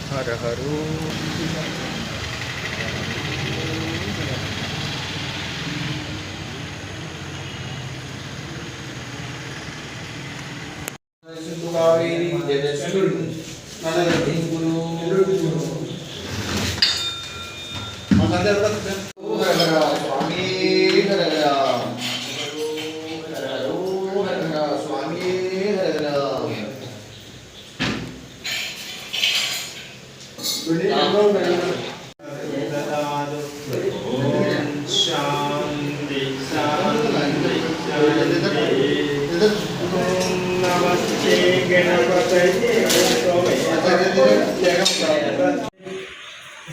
ഹര ഹരോ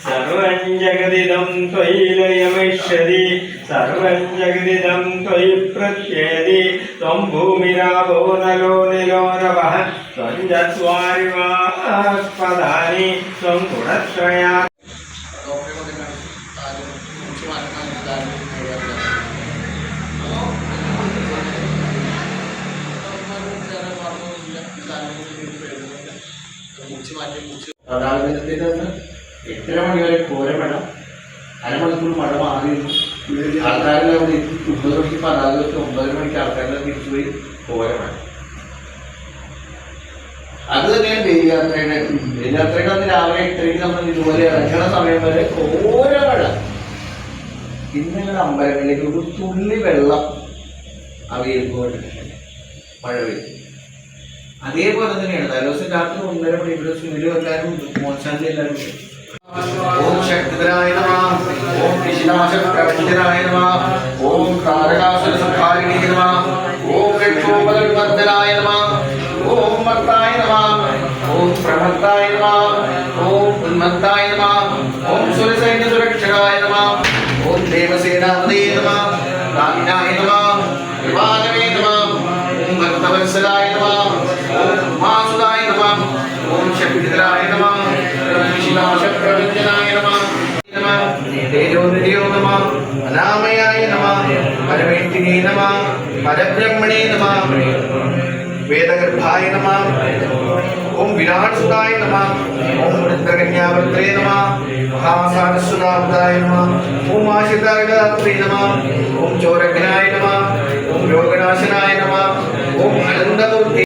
സർവം ജഗദിദം ത്വയി ലയമിഷ്യതി സർവം ജഗദിദം ത്വയി പ്രത്യയതി ത്വം ഭൂമിരാപോ നലോ നിലോ നവഃ ത്വം ചത്വാരിമാസ്പദാനി ത്വം ഗുണത്രയാ അതാകത്തിന് 8:30 മണി വരെ കോരം വേണം. അരമണിക്കൂർ മഴ മാറിയിരുന്നു. ആൾക്കാരെല്ലാം അവിടെ 9 മണിക്ക് പതാക വെച്ച് 9 മണിക്ക് ആൾക്കാരെല്ലാം തിരിച്ചുപോയി കോരം വേണം. അത് തന്നെയാണ് വേലിയാത്രയുടെ. വേലിയാത്രയുടെ അന്ന് രാവിലെ 8:30 നമ്മൾ ഇതുപോലെ ഇറങ്ങണ സമയം വരെ കോര മഴ. ഇന്നലെ അമ്പലങ്ങളിലേക്ക് ഒരു തുള്ളി വെള്ളം അവയിൽപ്പോട്ട് മഴ പെയ്തു. അതേപോലെ തന്നെയാണ് തലേദിവസം രാത്രി 1:30 മണി ഇവിടെ സുനിലും എല്ലാവരും മോശാന്തി എല്ലാവരും ഉണ്ട്. ഓം ശക്തിധരായ നമഃ, ഓം വിശിനാശ പ്രവചനായ നമഃ, ഓം താരകാസുര സംഹാരിണേ നമഃ, ഓം രക്ഷോപദവിവർദ്ധനായ നമഃ, ഓം മർത്തായ നമഃ, ഓം പ്രമത്തായ നമഃ, ഓം ഉന്മത്തായ നമഃ, ഓം സുരസൈന്യ സുരക്ഷകായ നമഃ, ഓം ദേവസേനാപതേ നമഃ, നാമ്യായ നമഃ, വിവാദവേ നമഃ, ഓം ഭക്തവത്സലായ നമഃ, ഓം ഉമാസുതായ നമഃ, ഓം ശക്തിധരായ നമഃ, ഓം വിശിനാശ പ്രവചനായ നമഃ, തേജോനിധിയോ നമഃ, അനാമയായ നമഃ, പരമേഷ്ഠിനേ നമഃ, പരബ്രഹ്മണേ നമഃ, വേദഗർഭായ നമഃ, ഓം വിരാട്സുതായ നമഃ, ഓം രുദ്രകന്യാവൃത്രേ നമഃ, മഹാസാരസ്വതാവൃതായ നമഃ, ഓം ആശിതാഗാത്രേ നമഃ, ഓം ചോരഘ്നായ നമഃ, ഓം രോഗനാശനായ നമഃ, ഓം അനന്തമൂർത്തി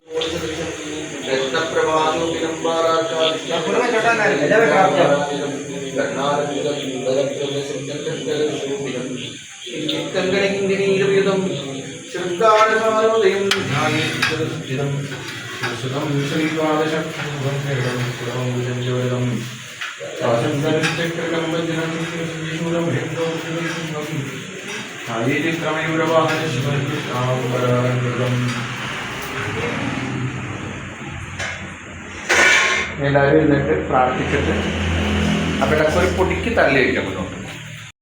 എല്ലാവരും ഇരുന്നിട്ട് പ്രാർത്ഥിച്ചിട്ട് അപ്പം ഇടയ്ക്ക് ഒരു പൊടിക്ക് തള്ളി വയ്ക്കാം മുന്നോട്ട്.